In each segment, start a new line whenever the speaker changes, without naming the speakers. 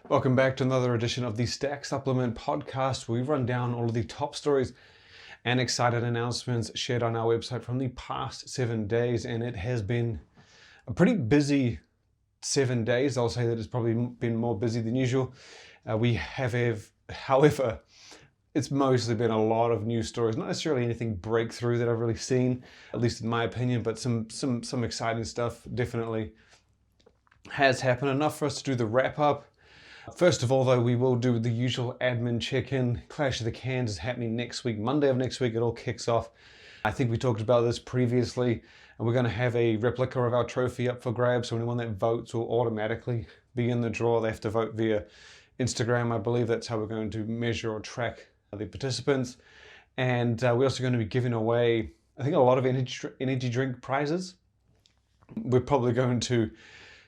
Welcome back to another edition of the Stack Supplement Podcast, where we run down all of the top stories and exciting announcements shared on our website from the past 7 days. And it has been a pretty busy 7 days. I'll say that it's probably been more busy than usual. However, it's mostly been a lot of news stories, not necessarily anything breakthrough that I've really seen, at least in my opinion, but some exciting stuff definitely has happened. Enough for us to do the wrap up. First of all, though, we will do the usual admin check-in. Clash of the Cans is happening next week. Monday of next week, it all kicks off. I think we talked about this previously, and we're going to have a replica of our trophy up for grabs. So anyone that votes will automatically be in the draw. They have to vote via Instagram. I believe that's how we're going to measure or track the participants. And we're also going to be giving away, I think, a lot of energy drink prizes. We're probably going to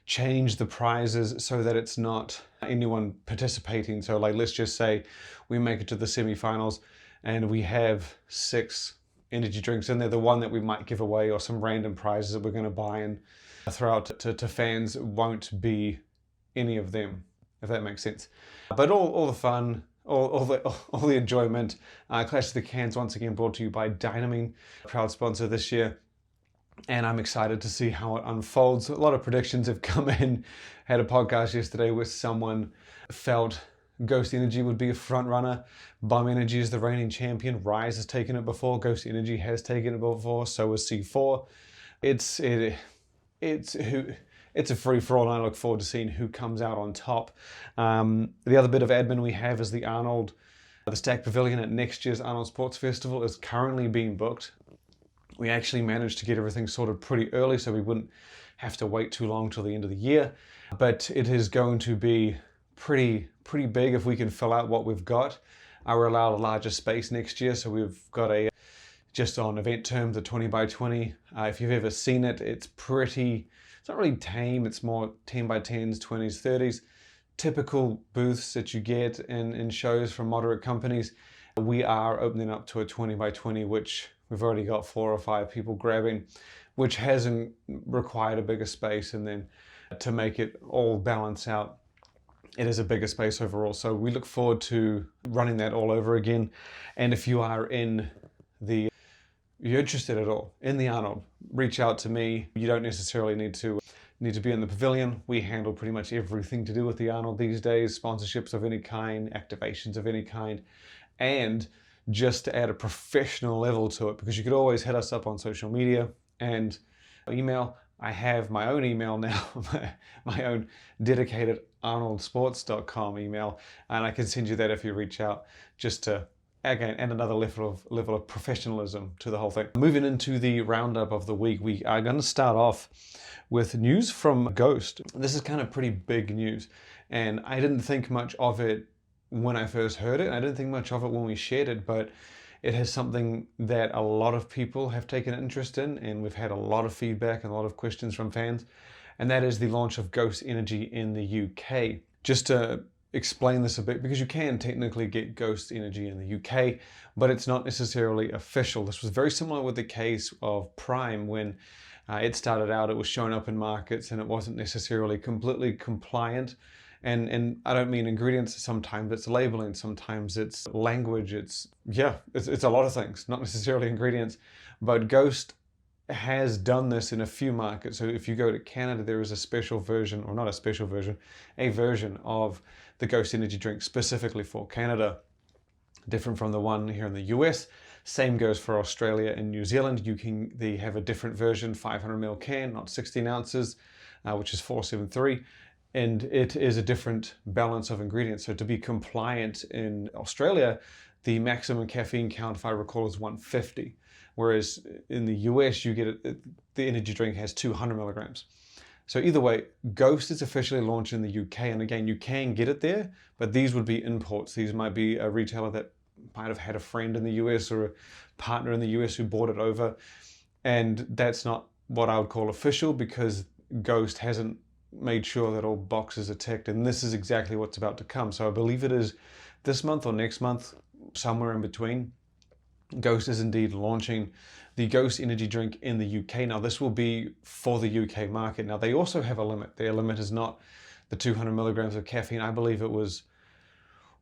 change the prizes so that it's not anyone participating. So like, let's just say we make it to the semifinals and we have 6 energy drinks in there. The one that we might give away or some random prizes that we're going to buy and throw out to fans won't be any of them, if that makes sense. But all the fun, all the enjoyment. Clash of the Cans once again brought to you by Dynamine, proud sponsor this year. And I'm excited to see how it unfolds. A lot of predictions have come in. Had a podcast yesterday where someone felt Ghost Energy would be a front runner. Bum Energy is the reigning champion. Rise has taken it before. Ghost Energy has taken it before. So has C4. It's a free for all, and I look forward to seeing who comes out on top. The other bit of admin we have is the Stack Pavilion at next year's Arnold Sports Festival is currently being booked. We actually managed to get everything sorted pretty early, so we wouldn't have to wait too long till the end of the year. But it is going to be pretty big if we can fill out what we've got. We're allowed a larger space next year, so we've got just on event terms, a 20 by 20. If you've ever seen it, it's not really tame, it's more 10 by 10s, 20s, 30s. Typical booths that you get in shows from moderate companies. We are opening up to a 20 by 20, which we've already got 4 or 5 people grabbing, which hasn't required a bigger space. And then to make it all balance out, it is a bigger space overall. So we look forward to running that all over again. And if you are you're interested at all in the Arnold, reach out to me. You don't necessarily need to be in the pavilion. We handle pretty much everything to do with the Arnold these days, sponsorships of any kind, activations of any kind, and just to add a professional level to it, because you could always hit us up on social media and email. I have my own email now, my own dedicated arnoldsports.com email, and I can send you that if you reach out, just to, again, add another level of professionalism to the whole thing. Moving into the roundup of the week, we are going to start off with news from Ghost. This is kind of pretty big news, and I didn't think much of it when I first heard it. I didn't think much of it when we shared it, but it has something that a lot of people have taken interest in, and we've had a lot of feedback and a lot of questions from fans, and that is the launch of Ghost Energy in the UK. Just to explain this a bit, because you can technically get Ghost Energy in the UK, but it's not necessarily official. This was very similar with the case of Prime. When it started out, it was showing up in markets and it wasn't necessarily completely compliant. And I don't mean ingredients. Sometimes it's labeling, sometimes it's language. It's a lot of things, not necessarily ingredients. But Ghost has done this in a few markets. So if you go to Canada, there is a special version, or not a special version, a version of the Ghost Energy drink specifically for Canada, different from the one here in the US. Same goes for Australia and New Zealand. They have a different version, 500 ml can, not 16 ounces, which is 473. And it is a different balance of ingredients. So to be compliant in Australia, the maximum caffeine count, if I recall, is 150. Whereas in the US, the energy drink has 200 milligrams. So either way, Ghost is officially launched in the UK. And again, you can get it there, but these would be imports. These might be a retailer that might have had a friend in the US or a partner in the US who bought it over. And that's not what I would call official, because Ghost hasn't made sure that all boxes are ticked, and this is exactly what's about to come. So I believe it is this month or next month, somewhere in between. Ghost is indeed launching the Ghost Energy drink in the UK. Now this will be for the UK market. Now they also have a limit. Their limit is not the 200 milligrams of caffeine. I believe it was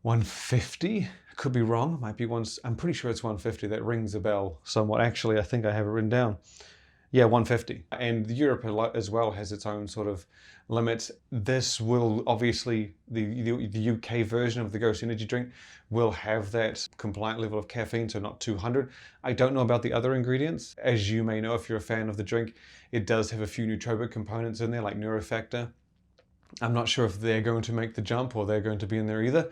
150. I could be wrong. It might be once. I'm pretty sure it's 150. That rings a bell somewhat. Actually, I think I have it written down. Yeah, 150. And Europe as well has its own sort of limits. This will obviously, the UK version of the Ghost Energy drink will have that compliant level of caffeine, so not 200. I don't know about the other ingredients. As you may know, if you're a fan of the drink, it does have a few nootropic components in there, like Neurofactor. I'm not sure if they're going to make the jump or they're going to be in there either.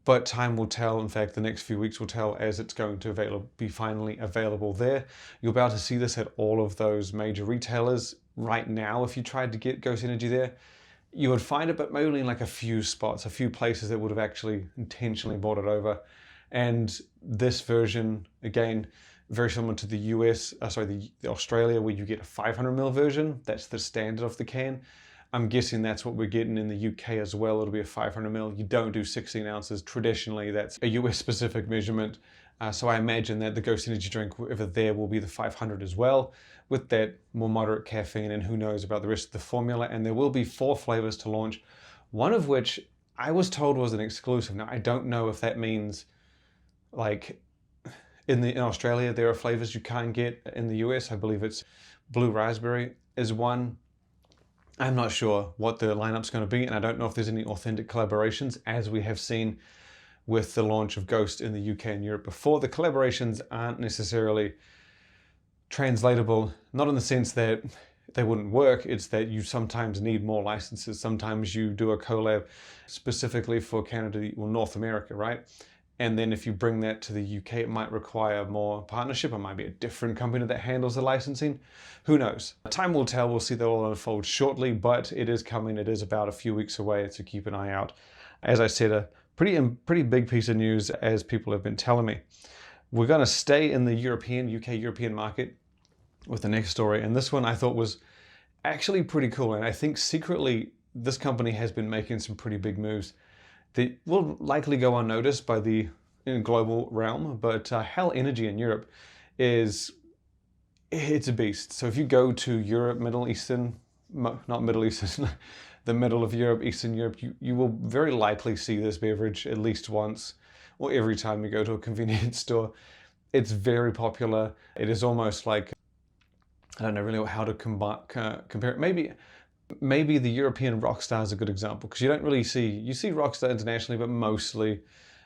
But time will tell. In fact, the next few weeks will tell as it's going to be finally available there. You'll be able to see this at all of those major retailers right now. If you tried to get Ghost Energy there, you would find it, but only in like a few spots, a few places that would have actually intentionally brought it over. And this version, again, very similar to the US, the Australia, where you get a 500 ml version. That's the standard of the can. I'm guessing that's what we're getting in the UK as well. It'll be a 500 ml. You don't do 16 ounces. Traditionally, that's a US specific measurement. So I imagine that the Ghost Energy drink, whatever there, will be the 500 as well, with that more moderate caffeine, and who knows about the rest of the formula. And there will be 4 flavors to launch, one of which I was told was an exclusive. Now, I don't know if that means like in Australia, there are flavors you can't get in the US. I believe it's blue raspberry is one. I'm not sure what the lineup's going to be, and I don't know if there's any authentic collaborations, as we have seen with the launch of Ghost in the UK and Europe before. The collaborations aren't necessarily translatable, not in the sense that they wouldn't work, it's that you sometimes need more licenses. Sometimes you do a collab specifically for Canada or North America, right? And then if you bring that to the UK, it might require more partnership. It might be a different company that handles the licensing. Who knows? Time will tell. We'll see that all unfold shortly, but it is coming. It is about a few weeks away, so keep an eye out. As I said, a pretty big piece of news, as people have been telling me. We're going to stay in the UK-European market with the next story. And this one I thought was actually pretty cool. And I think secretly this company has been making some pretty big moves. They will likely go unnoticed by the global realm, but Hell Energy in Europe it's a beast. So if you go to Europe, not Middle Eastern, the middle of Europe, Eastern Europe, you will very likely see this beverage at least once or every time you go to a convenience store. It's very popular. It is almost like, I don't know really how to compare it. Maybe the European Rockstar is a good example, because you don't really you see Rockstar internationally, but mostly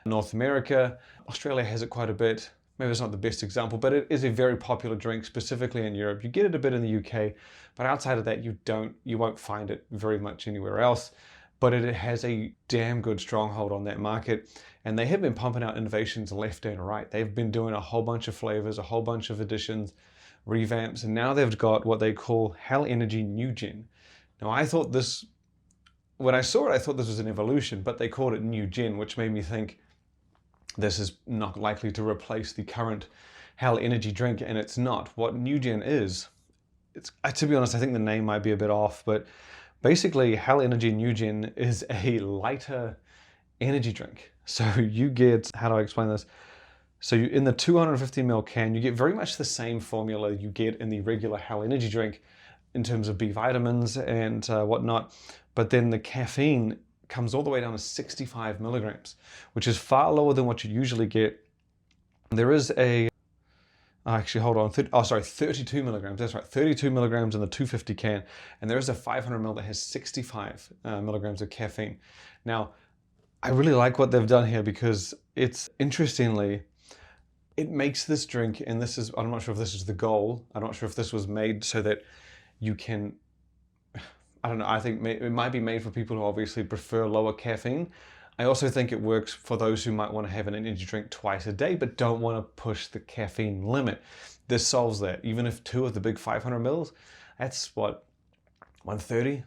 North America. Australia has it quite a bit. Maybe it's not the best example, but it is a very popular drink, specifically in Europe. You get it a bit in the UK, but outside of that, you won't find it very much anywhere else. But it has a damn good stronghold on that market, and they have been pumping out innovations left and right. They've been doing a whole bunch of flavors, a whole bunch of additions, revamps, and now they've got what they call Hell Energy New Gen. Now, when I saw it, I thought this was an evolution, but they called it New Gen, which made me think this is not likely to replace the current Hell Energy drink, and it's not. What New Gen is, to be honest, I think the name might be a bit off, but basically Hell Energy New Gen is a lighter energy drink. So you get, how do I explain this? So in the 250 ml can, you get very much the same formula you get in the regular Hell Energy drink, in terms of B vitamins and whatnot, but then the caffeine comes all the way down to 65 milligrams, which is far lower than what you usually get. There is actually, hold on, 32 milligrams, that's right, 32 milligrams in the 250 can, and there is a 500 ml that has 65 milligrams of caffeine. Now, I really like what they've done here, because interestingly, it makes this drink, and I'm not sure if this is the goal, I'm not sure if this was made so that you can, I don't know, I think it might be made for people who obviously prefer lower caffeine. I also think it works for those who might want to have an energy drink twice a day but don't want to push the caffeine limit. This solves that. Even if 2 of the big 500 mils, that's what, 130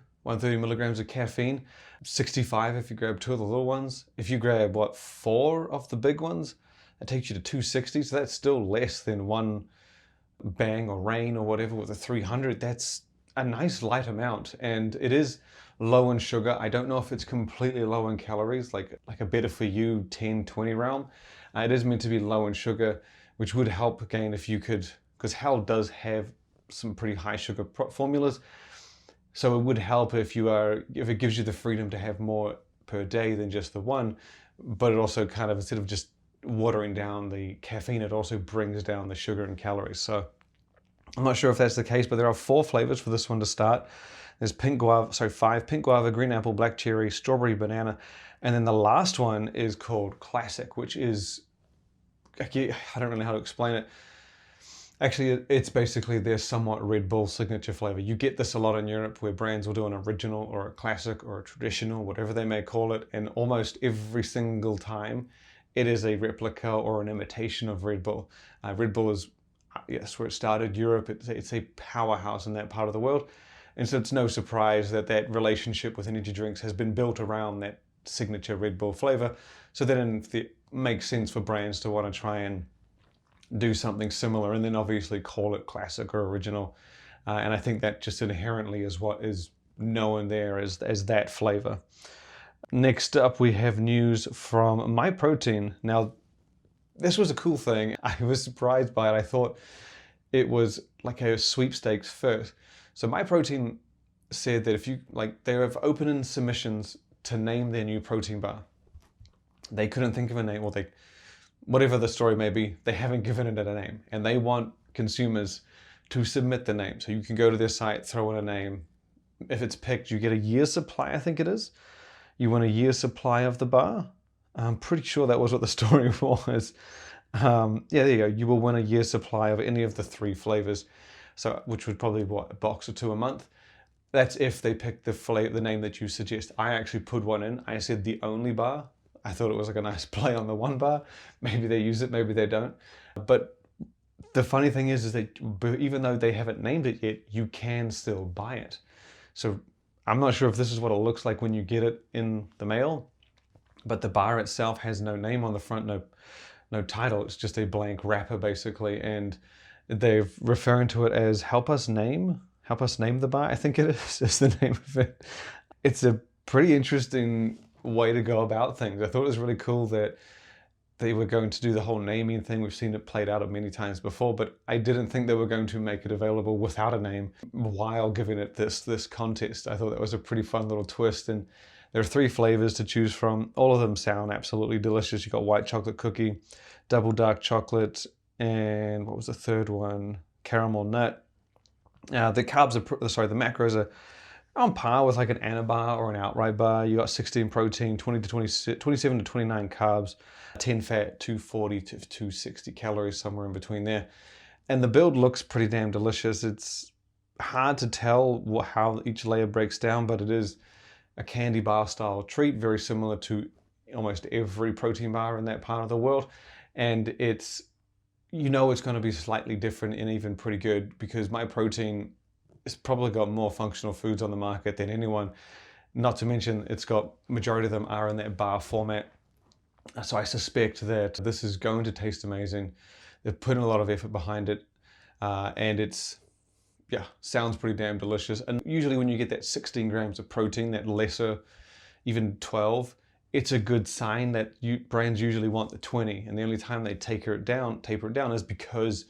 milligrams of caffeine, 65 if you grab 2 of the little ones. If you grab, 4 of the big ones, that takes you to 260, so that's still less than one Bang or Rain or whatever with a 300. That's a nice light amount, and it is low in sugar. I don't know if it's completely low in calories, like a better for you 10-20 realm. It is meant to be low in sugar, which would help again if you could, because Hell does have some pretty high sugar formulas. So it would help if it gives you the freedom to have more per day than just the one, but it also kind of, instead of just watering down the caffeine, it also brings down the sugar and calories. So I'm not sure if that's the case, but there are 4 flavors for this one to start. There's 5: pink guava, green apple, black cherry, strawberry, banana. And then the last one is called Classic, which is, I don't really know how to explain it. Actually, it's basically their somewhat Red Bull signature flavor. You get this a lot in Europe, where brands will do an original or a classic or a traditional, whatever they may call it, and almost every single time it is a replica or an imitation of Red Bull. Red Bull is, yes, where it started. Europe, it's a powerhouse in that part of the world. And so it's no surprise that that relationship with energy drinks has been built around that signature Red Bull flavor. So then it makes sense for brands to want to try and do something similar, and then obviously call it classic or original. And I think that just inherently is what is known there as that flavor. Next up, we have news from MyProtein. Now, this was a cool thing. I was surprised by it. I thought it was like a sweepstakes first. So MyProtein said that they have open submissions to name their new protein bar. They couldn't think of a name, or whatever the story may be, they haven't given it a name, and they want consumers to submit the name. So you can go to their site, throw in a name. If it's picked, you get a year's supply, I think it is. You want a year's supply of the bar. I'm pretty sure that was what the story was. Yeah, there you go. You will win a year's supply of any of the 3 flavors. So, which would probably be a box or 2 a month. That's if they pick the name that you suggest. I actually put one in. I said the only bar. I thought it was like a nice play on the one bar. Maybe they use it, maybe they don't. But the funny thing is that even though they haven't named it yet, you can still buy it. So I'm not sure if this is what it looks like when you get it in the mail, but the bar itself has no name on the front, no title. It's just a blank wrapper basically, and they're referring to it as help us name the bar, I think it is the name of it. It's a pretty interesting way to go about things. I thought it was really cool that they were going to do the whole naming thing. We've seen it played out many times before, but I didn't think they were going to make it available without a name while giving it this contest. I thought that was a pretty fun little twist, and there are 3 flavors to choose from. All of them sound absolutely delicious. You've got white chocolate cookie, double dark chocolate, and what was the third one? Caramel nut. The macros are on par with like an Anabar or an outright bar. You got 16 protein, 27 to 29 carbs, 10 fat, 240 to 260 calories, somewhere in between there. And the build looks pretty damn delicious. It's hard to tell how each layer breaks down, but it is a candy bar style treat, very similar to almost every protein bar in that part of the world. And it's going to be slightly different and even pretty good, because MyProtein it's probably got more functional foods on the market than anyone. Not to mention, it's got, majority of them are in that bar format. So I suspect that this is going to taste amazing. They've put in a lot of effort behind it. And sounds pretty damn delicious. And usually when you get that 16 grams of protein, that lesser, even 12, it's a good sign that brands usually want the 20. And the only time they taper it down is because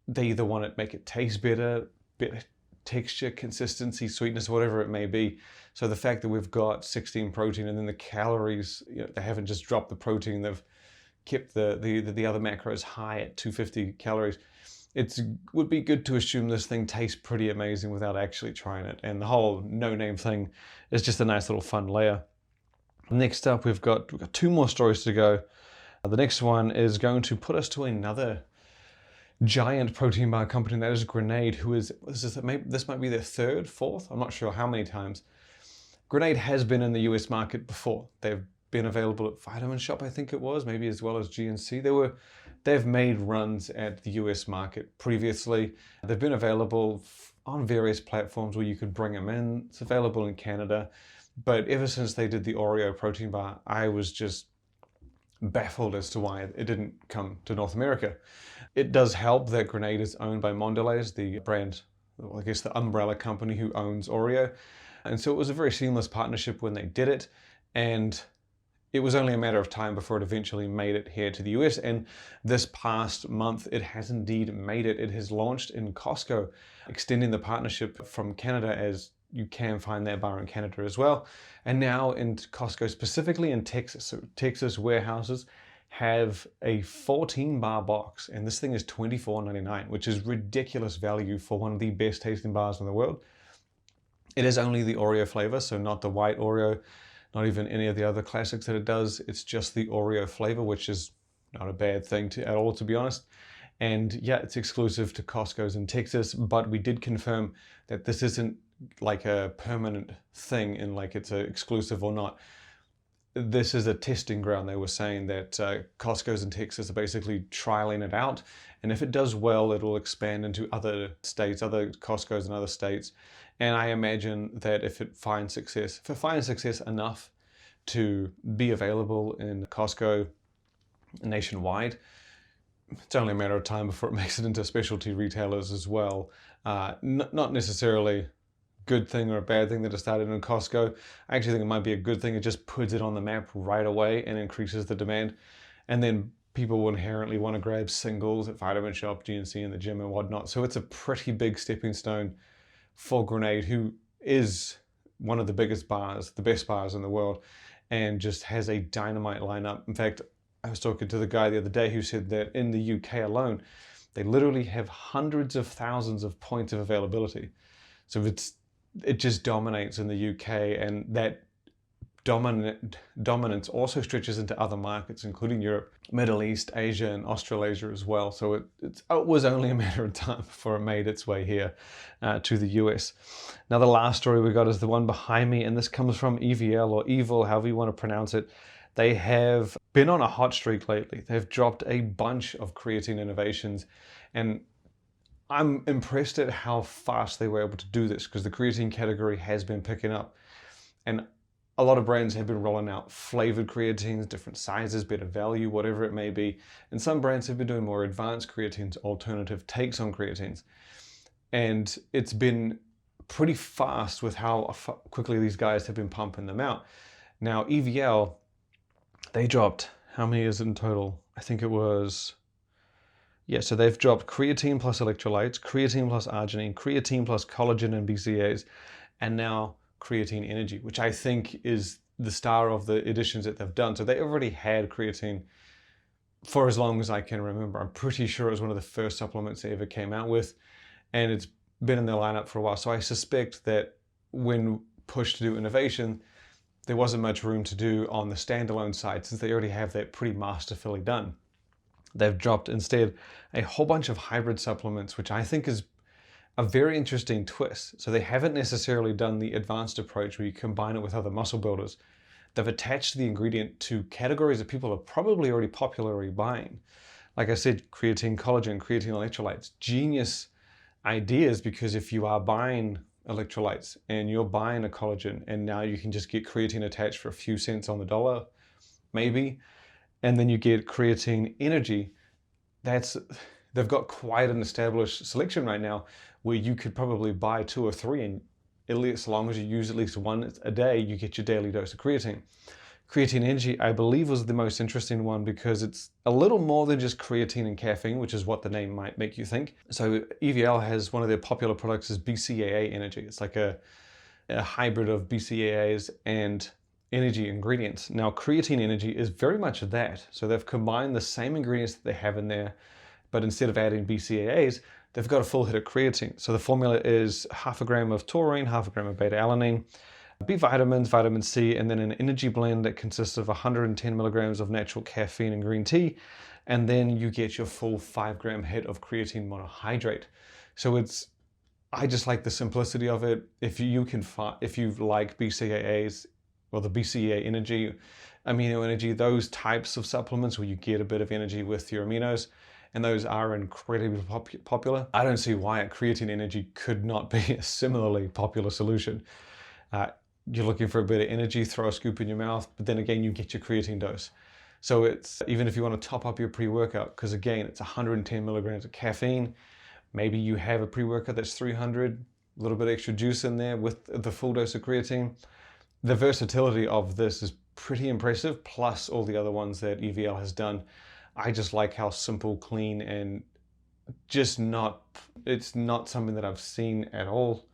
they either want to make it taste better texture, consistency, sweetness, whatever it may be. So the fact that we've got 16 protein, and then the calories, they haven't just dropped the protein, they've kept the other macros high at 250 calories. It would be good to assume this thing tastes pretty amazing without actually trying it. And the whole no-name thing is just a nice little fun layer. Next up, we've got 2 more stories to go. The next one is going to put us to another giant protein bar company, that is Grenade, this might be their 3rd, 4th, I'm not sure how many times. Grenade has been in the US market before. They've been available at Vitamin Shop, I think it was, maybe as well as GNC. They've made runs at the US market previously. They've been available on various platforms where you could bring them in. It's available in Canada. But ever since they did the Oreo protein bar, I was just baffled as to why it didn't come to North America. It does help that Grenade is owned by Mondelez, the brand, I guess the umbrella company who owns Oreo. And so it was a very seamless partnership when they did it. And it was only a matter of time before it eventually made it here to the US. And this past month, it has indeed made it. It has launched in Costco, extending the partnership from Canada as you can find that bar in Canada as well. And now in Costco, specifically in Texas, so Texas warehouses have a 14 bar box, and this thing is $24.99, which is ridiculous value for one of the best tasting bars in the world. It is only the Oreo flavor, so not the white Oreo, not even any of the other classics that it does. It's just the Oreo flavor, which is not a bad thing at all, to be honest. And yeah, it's exclusive to Costco's in Texas, but we did confirm that this isn't like a permanent thing and like it's an exclusive or not. This is a testing ground. They were saying that Costco's in Texas are basically trialing it out. And if it does well, it'll expand into other states, other Costco's in other states. And I imagine that if it finds success enough to be available in Costco nationwide, it's only a matter of time before it makes it into specialty retailers as well. Not necessarily good thing or a bad thing that it started in Costco. I actually think it might be a good thing. It just puts it on the map right away and increases the demand. And then people will inherently want to grab singles at Vitamin Shop, GNC, in the gym and whatnot. So it's a pretty big stepping stone for Grenade, who is one of the biggest bars, the best bars in the world, and just has a dynamite lineup. In fact, I was talking to the guy the other day who said that in the UK alone, they literally have hundreds of thousands of points of availability. So it just dominates in the UK, and that dominance also stretches into other markets, including Europe, Middle East, Asia, and Australasia as well. So it was only a matter of time before it made its way here to the US. Now, the last story we got is the one behind me, and this comes from EVL or EVL, however you want to pronounce it. They have been on a hot streak lately. They've dropped a bunch of creatine innovations, and I'm impressed at how fast they were able to do this, because the creatine category has been picking up. And a lot of brands have been rolling out flavored creatines, different sizes, better value, whatever it may be. And some brands have been doing more advanced creatines, alternative takes on creatines. And it's been pretty fast with how quickly these guys have been pumping them out. Now, EVL, they dropped, how many is it in total? I think it was, yeah, so they've dropped creatine plus electrolytes, creatine plus arginine, creatine plus collagen and BCAAs, and now Creatine Energy, which I think is the star of the editions that they've done. So they already had creatine for as long as I can remember. I'm pretty sure it was one of the first supplements they ever came out with, and it's been in their lineup for a while. So I suspect that when pushed to do innovation, there wasn't much room to do on the standalone side, since they already have that pretty masterfully done. They've dropped instead a whole bunch of hybrid supplements, which I think is a very interesting twist. So they haven't necessarily done the advanced approach where you combine it with other muscle builders. They've attached the ingredient to categories that people are probably already popularly buying. Like I said, creatine, collagen, creatine electrolytes, genius ideas, because if you are buying electrolytes and you're buying a collagen and now you can just get creatine attached for a few cents on the dollar, maybe, and then you get creatine energy, they've got quite an established selection right now where you could probably buy 2 or 3, and at least as long as you use at least one a day, you get your daily dose of creatine. Creatine Energy, I believe, was the most interesting one because it's a little more than just creatine and caffeine, which is what the name might make you think. So EVL has one of their popular products is BCAA Energy. It's like a hybrid of BCAAs and energy ingredients. Now, Creatine Energy is very much that. So they've combined the same ingredients that they have in there, but instead of adding BCAAs, they've got a full hit of creatine. So the formula is 0.5 gram of taurine, 0.5 gram of beta-alanine, B vitamins, vitamin C, and then an energy blend that consists of 110 milligrams of natural caffeine and green tea. And then you get your full 5 gram hit of creatine monohydrate. So I just like the simplicity of it. If you like BCAAs, or the BCAA energy, amino energy, those types of supplements where you get a bit of energy with your aminos, and those are incredibly popular. I don't see why Creatine Energy could not be a similarly popular solution. You're looking for a bit of energy, throw a scoop in your mouth, but then again, you get your creatine dose. So it's, even if you want to top up your pre-workout, because again, it's 110 milligrams of caffeine, maybe you have a pre-workout that's 300, a little bit extra juice in there with the full dose of creatine. The versatility of this is pretty impressive, plus all the other ones that EVL has done. I just like how simple, clean, and it's not something that I've seen at all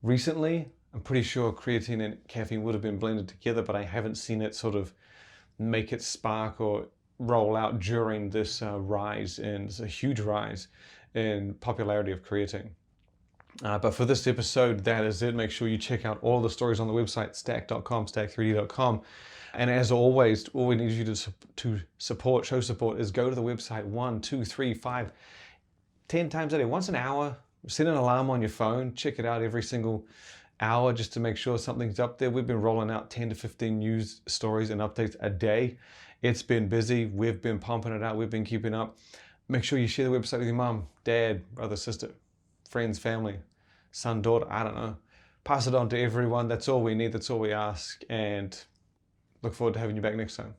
Recently, I'm pretty sure creatine and caffeine would have been blended together, but I haven't seen it sort of make it spark or roll out during this rise, and it's a huge rise in popularity of creatine. But for this episode, that is it. Make sure you check out all the stories on the website, stack.com, stack3d.com. And as always, all we need you to support, show support, is go to the website 1, 2, 3, 5, 10 times a day, once an hour. Set an alarm on your phone, check it out every single hour just to make sure something's up there. We've been rolling out 10 to 15 news stories and updates a day. It's been busy. We've been pumping it out. We've been keeping up. Make sure you share the website with your mom, dad, brother, sister, friends, family, son, daughter, I don't know. Pass it on to everyone. That's all we need. That's all we ask. And look forward to having you back next time.